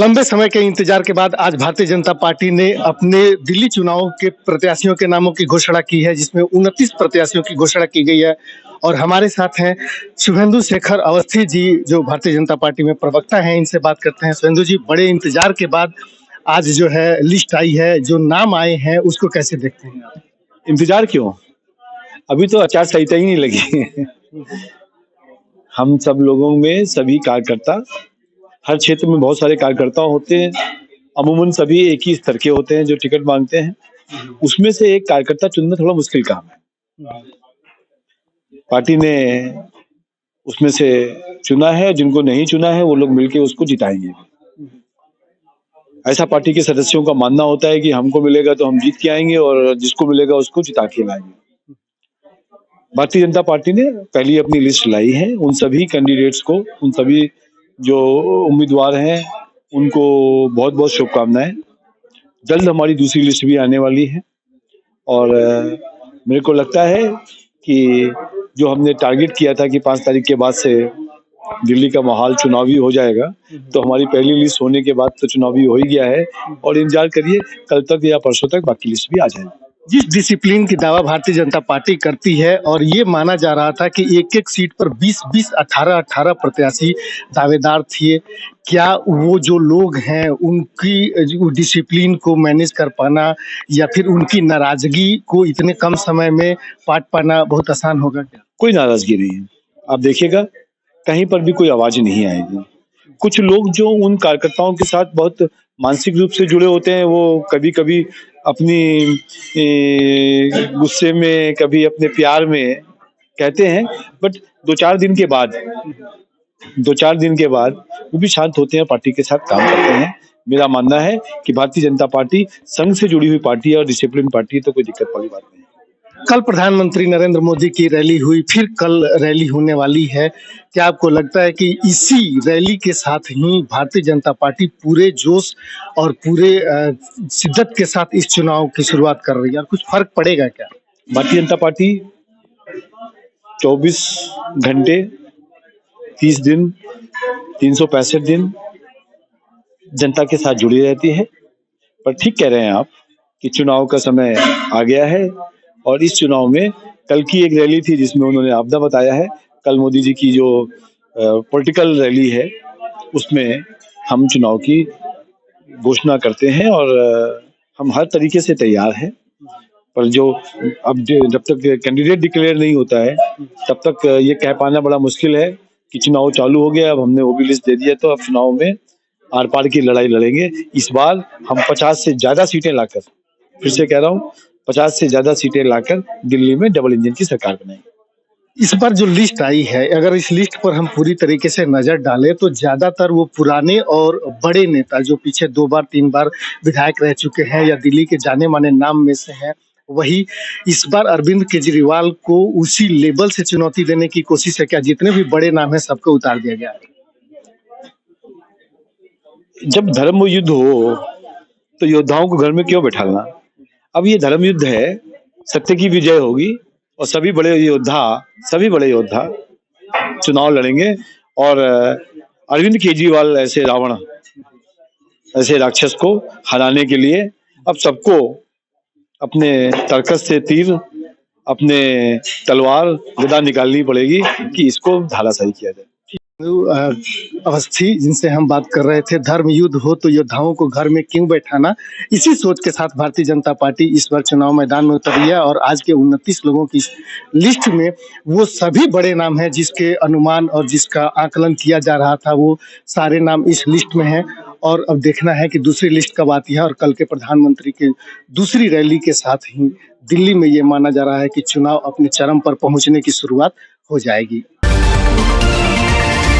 लंबे समय के इंतजार के बाद आज भारतीय जनता पार्टी ने अपने दिल्ली चुनाव के प्रत्याशियों के नामों की घोषणा की है, जिसमें 29 प्रत्याशियों की घोषणा की गई है। और हमारे साथ हैं शुभेंदु शेखर अवस्थी जी, जो भारतीय जनता पार्टी में प्रवक्ता हैं। इनसे बात करते हैं। शुभेंदु जी, बड़े इंतजार के बाद आज जो है लिस्ट आई है, जो नाम आए हैं, उसको कैसे देखते हैं आप? इंतजार क्यों? अभी तो आचार संहिता ही नहीं लगी है। हम सब लोगों में सभी कार्यकर्ता, हर क्षेत्र में बहुत सारे कार्यकर्ता होते हैं। अमूमन सभी एक ही स्तर के होते हैं जो टिकट मांगते हैं। उसमें से एक कार्यकर्ता चुनना थोड़ा मुश्किल काम है। पार्टी ने उसमें से चुना है, जिनको नहीं चुना है वो लोग मिलके उसको जिताएंगे। ऐसा पार्टी के सदस्यों का मानना होता है कि हमको मिलेगा तो हम जीत के आएंगे और जिसको मिलेगा उसको जिता के लाएंगे। भारतीय जनता पार्टी ने पहली अपनी लिस्ट लाई है। उन सभी कैंडिडेट्स को, उन सभी जो उम्मीदवार हैं, उनको बहुत बहुत शुभकामनाएं। जल्द हमारी दूसरी लिस्ट भी आने वाली है और मेरे को लगता है कि जो हमने टारगेट किया था कि 5 तारीख के बाद से दिल्ली का माहौल चुनावी हो जाएगा, तो हमारी पहली लिस्ट होने के बाद तो चुनावी हो ही गया है। और इंतजार करिए, कल तक या परसों तक बाकी लिस्ट भी आ जाएगी। जिस डिसिप्लिन की दावा भारतीय जनता पार्टी करती है, और ये माना जा रहा था कि एक एक सीट पर 20-20, 18-18 प्रत्याशी दावेदार थे, क्या वो जो लोग हैं उनकी डिसिप्लिन को मैनेज कर पाना या फिर उनकी नाराजगी को इतने कम समय में पाट पाना बहुत आसान होगा क्या? कोई नाराजगी नहीं है। आप देखिएगा, कहीं पर भी कोई आवाज नहीं आएगी। कुछ लोग जो उन कार्यकर्ताओं के साथ बहुत मानसिक रूप से जुड़े होते हैं, वो कभी कभी अपनी गुस्से में, कभी अपने प्यार में कहते हैं, बट 2-4 दिन के बाद वो भी शांत होते हैं, पार्टी के साथ काम करते हैं। मेरा मानना है कि भारतीय जनता पार्टी संघ से जुड़ी हुई पार्टी है और डिसिप्लिन पार्टी है, तो कोई दिक्कत वाली बात नहीं। कल प्रधानमंत्री नरेंद्र मोदी की रैली हुई, फिर कल रैली होने वाली है। क्या आपको लगता है कि इसी रैली के साथ ही भारतीय जनता पार्टी पूरे जोश और पूरे शिद्दत के साथ इस चुनाव की शुरुआत कर रही है, और कुछ फर्क पड़ेगा क्या? भारतीय जनता पार्टी 24 घंटे, 30 दिन, 365 दिन जनता के साथ जुड़ी रहती है। पर ठीक कह रहे हैं आप कि चुनाव का समय आ गया है और इस चुनाव में कल की एक रैली थी जिसमें उन्होंने आपदा बताया है। कल मोदी जी की जो पॉलिटिकल रैली है, उसमें हम चुनाव की घोषणा करते हैं और हम हर तरीके से तैयार हैं। पर जो अब जब तक कैंडिडेट डिक्लेयर नहीं होता है, तब तक ये कह पाना बड़ा मुश्किल है कि चुनाव चालू हो गया। अब हमने वो भी लिस्ट दे दी है, तो अब चुनाव में आर पार की लड़ाई लड़ेंगे। इस बार हम 50 से ज्यादा सीटें लाकर, फिर से कह रहा हूँ, 50 से ज्यादा सीटें लाकर दिल्ली में डबल इंजन की सरकार बनाएंगे। इस बार जो लिस्ट आई है, अगर इस लिस्ट पर हम पूरी तरीके से नजर डालें तो ज्यादातर वो पुराने और बड़े नेता जो पीछे 2 बार 3 बार विधायक रह चुके हैं या दिल्ली के जाने माने नाम में से हैं, वही इस बार अरविंद केजरीवाल को उसी लेवल से चुनौती देने की कोशिश है क्या? जितने भी बड़े नाम है सबको उतार दिया गया है। जब धर्म युद्ध हो तो योद्धाओं को घर में क्यों बैठाना? अब ये धर्म युद्ध है, सत्य की विजय होगी और सभी बड़े योद्धा चुनाव लड़ेंगे। और अरविंद केजरीवाल ऐसे रावण, ऐसे राक्षस को हराने के लिए अब सबको अपने तर्कस से तीर, अपने तलवार गदा निकालनी पड़ेगी कि इसको धाराशाही किया जाए। अवस्थी जिनसे हम बात कर रहे थे, धर्म युद्ध हो तो योद्धाओं को घर में क्यों बैठाना, इसी सोच के साथ भारतीय जनता पार्टी इस बार चुनाव मैदान में उतरी है। और आज के 29 लोगों की लिस्ट में वो सभी बड़े नाम हैं जिसके अनुमान और जिसका आकलन किया जा रहा था, वो सारे नाम इस लिस्ट में हैं। और अब देखना है कि दूसरी लिस्ट कब आती है, और कल के प्रधानमंत्री की दूसरी रैली के साथ ही दिल्ली में ये माना जा रहा है कि चुनाव अपने चरम पर पहुंचने की शुरुआत हो जाएगी।